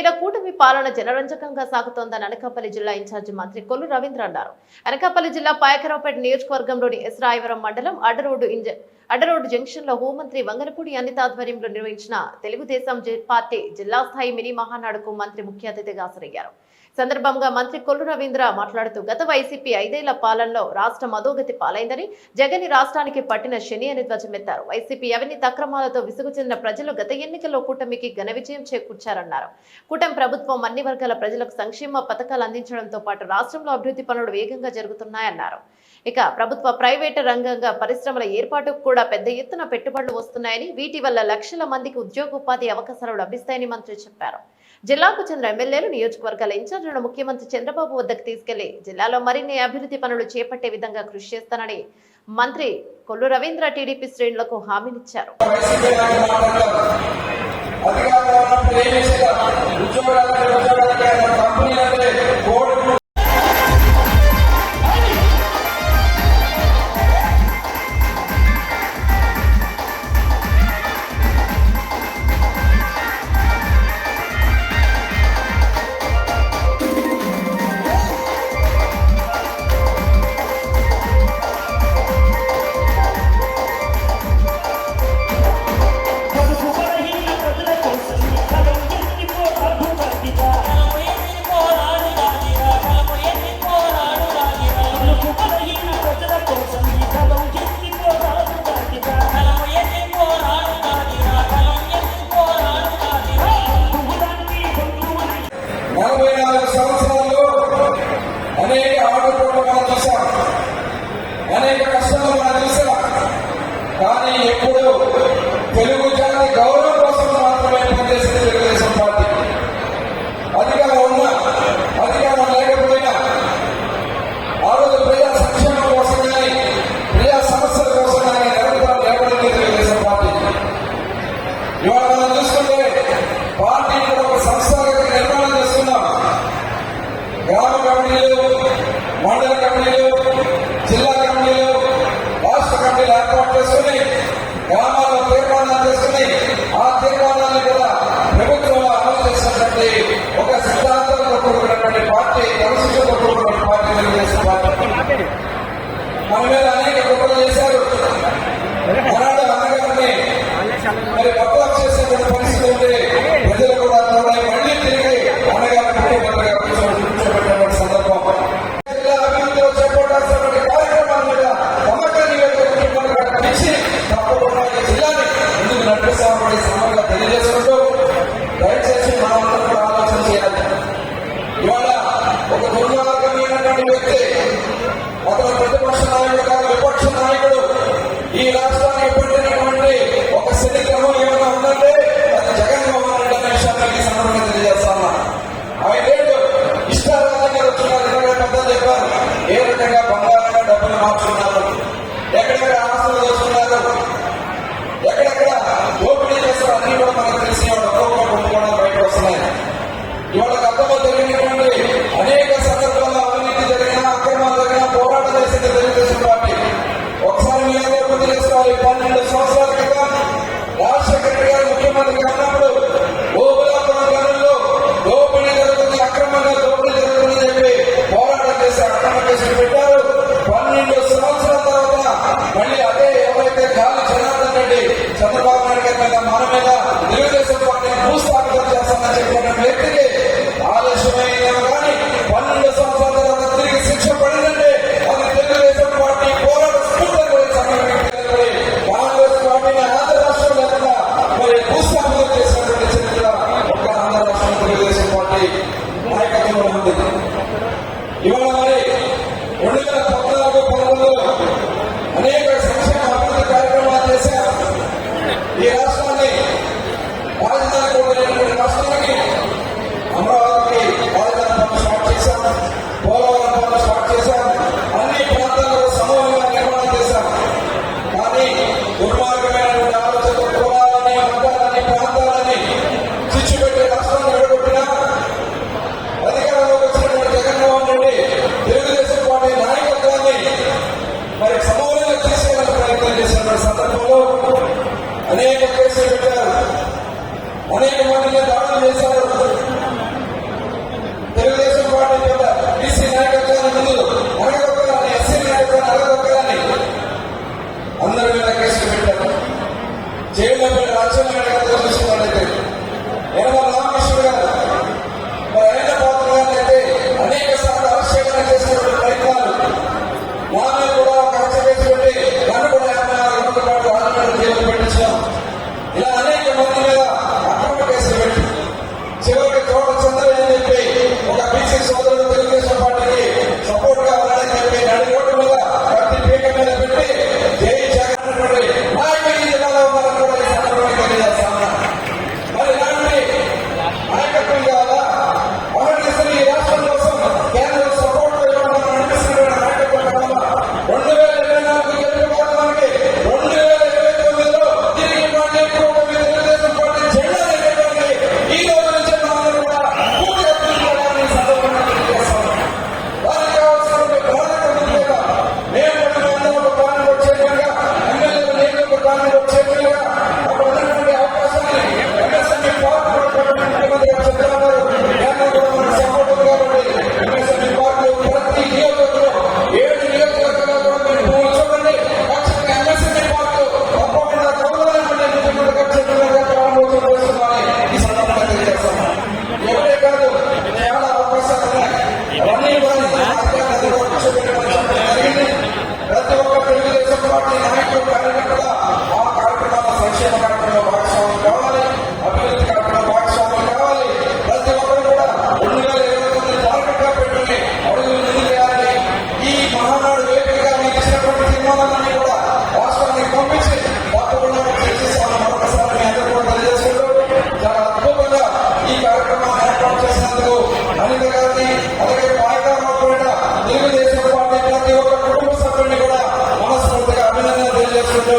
చెప్పిన కూటమి పాలన జనరంజకంగా సాగుతోందని అనకాపల్లి జిల్లా ఇన్ఛార్జి మంత్రి కొల్లు రవీంద్ర అన్నారు. అనకాపల్లి జిల్లా పాయకరావుపేట నియోజకవర్గంలోని ఎస్రాయవరం మండలం అడ్డరోడ్డు జంక్షన్ లో హోంమంత్రి వంగనపూడి అనిత ఆధ్వర్యంలో నిర్వహించిన తెలుగుదేశం పార్టీ జిల్లా స్థాయి మినీ మహానాడుకు మంత్రి ముఖ్య అతిథిగా హాజరయ్యారు. సందర్భంగా మంత్రి కొల్లు రవీంద్ర మాట్లాడుతూ గత వైసీపీ 5 ఏళ్ల పాలనలో రాష్ట్రం అధోగతి పాలైందని, జగన్ రాష్ట్రానికి పట్టిన శని అని ధ్వజమెత్తారు. వైసీపీ అవినీతి అక్రమాలతో విసుగు చెందిన ప్రజలు గత ఎన్నికల్లో కూటమికి ఘన విజయం చేకూర్చారన్నారు. కూటమి ప్రభుత్వం అన్ని వర్గాల ప్రజలకు సంక్షేమ పథకాలు అందించడంతో పాటు రాష్ట్రంలో అభివృద్ధి పనులు వేగంగా జరుగుతున్నాయన్నారు. ఇక ప్రభుత్వ ప్రైవేటు రంగంగా పరిశ్రమల ఏర్పాటుకు కూడా పెద్ద ఎత్తున పెట్టుబడులు వస్తున్నాయని, వీటి వల్ల లక్షల మందికి ఉద్యోగోపాధి అవకాశాలు లభిస్తాయని మంత్రి చెప్పారు. జిల్లాకు చెందిన ఎమ్మెల్యేలు నియోజకవర్గాల ఇన్ఛార్జీలను ముఖ్యమంత్రి చంద్రబాబు వద్దకు తీసుకెళ్లి జిల్లాలో మరిన్ని అభివృద్ధి పనులు చేపట్టే విధంగా కృషి చేస్తానని మంత్రి కొల్లు రవీంద్ర టీడీపీ శ్రేణులకు హామీనిచ్చారు. అనేక కష్టాలు మనం చూసాం. కానీ ఎప్పుడు తెలుగు జాతి గౌరవం కోసం మాత్రమే పనిచేసింది తెలుగుదేశం పార్టీ. అధికారం ఉన్నా అధికారం లేకపోయినా ఆ రోజు ప్రజా సంక్షేమం కోసం కానీ ప్రజా సమస్యల కోసం కానీ నిరంతరం నిలబడింది తెలుగుదేశం పార్టీ. ఇవాళ మనం చూసుకుంటే పార్టీ కూడా ఒక సంస్థాగత నిర్మాణం చేస్తున్నాం. గ్రామ కమిటీలు, మండల కమిటీలు, జిల్లా కమిటీలు, రాష్ట్ర కమిటీలు ఏర్పాటు చేసుకుని గ్రామాల్లో తీర్మానాలు చేసుకుని ఆ తీర్మానాన్ని కూడా ప్రభుత్వంలో అమలు చేసినటువంటి ఒక సిద్ధాంతంతో కూడుకున్నటువంటి పార్టీ, క్రమశిక్షణతో కూడుకున్న పార్టీ తెలుగుదేశం పార్టీ. మన మీద అనేక కుట్రలు చేశారు. ఆనాడు అన్నగారిని మరి వక్లాప్ చేసేటువంటి పరిస్థితి ఉంటే ప్రజలు కూడా మళ్ళీ తిరిగి అన్నగారిని ముఖ్యమంత్రిగా కూర్చోబెట్టినటువంటి సందర్భం. జిల్లా అభివృద్ధిలో చేపట్టాల్సినటువంటి కార్యక్రమాల మీద నమ్మకాన్ని ముఖ్యమంత్రిగా తప్పకుండా ఈ జిల్లాని ముందుకు నడిపిస్తామని సమయంగా తెలియజేసుకుంటూ దయచేసి మనమంతా కూడా ఆలోచన చేయాలి. ఇవాళ ఒక దుర్మార్గమైనటువంటి వ్యక్తి, అతను ప్రతిపక్ష నాయకుడు కాదు, విపక్ష నాయకుడు, ఈ రాష్ట్రానికి పెట్టినటువంటి ఒక శనిగ్రహం ఏమైనా ఉందంటే అది జగన్మోహన్ రెడ్డి అనే విషయాన్ని ఈ సందర్భంగా తెలియజేస్తాను. 5 ఏళ్ళు ఇష్టారాజ్యంగా వచ్చినారు. ఇక్కడ పెద్దలు చెప్పారు ఏ రకంగా బంగారంగా డబ్బులు మార్చుకున్నారు, ఎక్కడెక్కడ ఆస్తులు చేసుకున్నారు, ఎక్కడెక్కడ దోపిడీ చేస్తారు, అన్ని కూడా మనకు తెలిసిన ఒక్కొక్క కుంభకోణాలు బయటకు వస్తున్నాయి. ఇవాళ గతంలో జరిగినటువంటి అనేక సందర్భాల్లో అవినీతి జరిగినా, అక్రమాలు జరిగినా పోరాటం చేసింది తెలుగుదేశం పార్టీ. ఒకసారి మీ అందరూ గుర్తు చేసుకోవాలి. 12 సంవత్సరాల క్రితం రాజశేఖర రెడ్డి గారు ముఖ్యమంత్రిగా ఉన్నప్పుడు ఓబులాపురం గనుల్లో దోపిడీ జరుగుతుంది, అక్రమంగా దోపిడీ జరుగుతుందని చెప్పి పోరాటం చేసి అక్రమ కేసులు పెట్టారు. 12 సంవత్సరాల తర్వాత మళ్ళీ అదే ఎవరైతే గాలి జనార్దన్ రెడ్డి చంద్రబాబు నాయుడు గారి మీద, మన మీద తెలుగుదేశం పార్టీ భూస్థాపితం చేస్తామని చెప్పిన వ్యక్తికి ఆలస్యమైనా కానీ 12 సంవత్సరాల తర్వాత తిరిగి శిక్ష పడిందంటే అది తెలుగుదేశం పార్టీ పోరాట స్ఫూర్తి కాంగ్రెస్ పార్టీని ఆంధ్ర రాష్ట్రం లేకుండా మరి భూస్థాపితం చేసినటువంటి చరిత్ర ఒక ఆంధ్ర రాష్ట్రం తెలుగుదేశం పార్టీ నాయకత్వంలో ఉంది. ఇవాళ మరి 2014-15 అనేక సంక్షేమ అభివృద్ధి కార్యక్రమాలు చేశారు. ఈ రాష్ట్రాన్ని రాజధాని కోరుకునేటువంటి రాష్ట్రానికి అమరావతికి రాజధాని పనులు స్టార్ట్ చేశాం, పోలవరం పనులు స్టార్ట్ చేశాం, అన్ని ప్రాంతాల్లో సమూహంగా నిర్మాణం చేశాం. కానీ దుర్మార్గమైనటువంటి ఆలోచనతో కులాలని, మతాలని, ప్రాంతాలని చిచ్చు పెట్టి రాష్ట్రాన్ని విడగొట్టినా అధికారంలోకి వచ్చినటువంటి జగన్మోహన్ రెడ్డి తెలుగుదేశం పార్టీ నాయకత్వాన్ని మరి సమూలంగా తీసుకెళ్లాలని ప్రయత్నం చేసినటువంటి సందర్భంలో అనేక కేసులు పెట్టారు, అనేక మందిని దాడులు చేశారు. జైల్లో పెట్టి రాజ్యాంగ చూస్తున్నట్లయితే యనమల రామకృష్ణుడు గారు మరి అయిన పాత్ర గారిని అయితే అనేక సార్లు అరెస్ట్ చేయడానికి చేసినటువంటి ప్రయత్నాలు నా మీద కూడా ఒక హత్య కేసు పెట్టి నన్ను కూడా 54 గంటల పాటు ఆంధ్రప్రదేశ్ జైలు పెట్టించాం. ఇలా అనేక మంది మీద అక్రమ కేసులు పెట్టి చివరికి తోట చంద్రయ్య అని చెప్పి ఒక బీసీ సోదరుడు తెలుగుదేశం పార్టీకి సపోర్ట్ గా ఉన్నాడని చెప్పి నడి రోడ్డు మీద ప్రతి పీక మీద పెట్టి జై జగన్ నాయకులు ఈ జిల్లాలో ఉన్నారని కూడా ఈ సందర్భంగా తెలియజేస్తాను. మరి ఇలాంటి నాయకత్వం కావాలా? అమర్నిస్తున్న ఈ రాష్ట్రం కోసం కేంద్రం సపోర్ట్ ఇవ్వడం అనిపిస్తున్న నాయకత్వం కావాలా? 2024 గెలుపుకోవడానికి 2029లో తిరిగి మళ్ళీ తెలుగుదేశం పార్టీ జెండా ఎగరడానికి ఈ రోజు నుంచి మనం కూడా పూర్తిగా తీసుకోవాలని సందర్భంగా తెలియజేస్తాను. దానికి కావాల్సినటువంటి ప్రాధాన్యత ముఖ్యంగా నేను ఒక ప్లాన్ వచ్చేట్టుగా ఎమ్మెల్యేలు నేను ఒక ప్లాన్ వచ్చేట్టుగా అక్కడ ఉన్నటువంటి అవకాశాన్ని ఎంఎస్ఎంఈ పార్క్ ముఖ్యమంత్రి గారు చెప్తున్నారు. కేంద్రం కూడా మనకు సపోర్ట్ ఉంది కాబట్టి ఎంఎస్ఎంఈ పార్క్ ప్రతి నియోజకవర్గంలో 7 నియోజకవర్గాల్లో కూడా మీరు భూములు చూడండి. ఖచ్చితంగా ఎంఎస్ఎంఈ పార్క్ తప్పకుండా కౌలుదారులు ముఖ్యమంత్రి గారు చెప్పినట్టుగా ప్రారంభోత్సవం చేస్తున్నారని ఈ సందర్భంగా తెలియజేస్తాను. ఎవరే కాదు చాలా అవకాశాలు ఉన్నాయి. అవన్నీ కూడా జరిగింది. ప్రతి ఒక్క తెలుగుదేశం పార్టీ నాయకులు కార్యకర్తలు ఆ కార్యక్రమాల సంక్షేమ కార్యక్రమంలో భాగస్వాములు కావాలి, అభివృద్ధి కార్యక్రమంలో భాగస్వాములు కావాలి. ప్రతి ఒక్కరు కూడా 2029 టార్గెట్ గా పెట్టుకుని అడుగులు ముందుకు వేయాలని ఈ మహానాడు వేదికగా మీకు ఇచ్చినటువంటి తీర్మానాలన్నీ కూడా రాష్ట్రానికి పంపించి తప్పకుండా చేసేసామని మరొకసారి మీ అందరూ కూడా తెలియజేసుకుంటూ చాలా అద్భుతంగా ఈ కార్యక్రమాన్ని ఏర్పాటు చేసినందుకు అనిత గారిని అలాగే పాయకారంలో కూడా తెలుగుదేశం పార్టీ ప్రతి ఒక్క కుటుంబ సభ్యుడిని కూడా మనస్ఫూర్తిగా అభినందనలు తెలియజేసుకుంటూ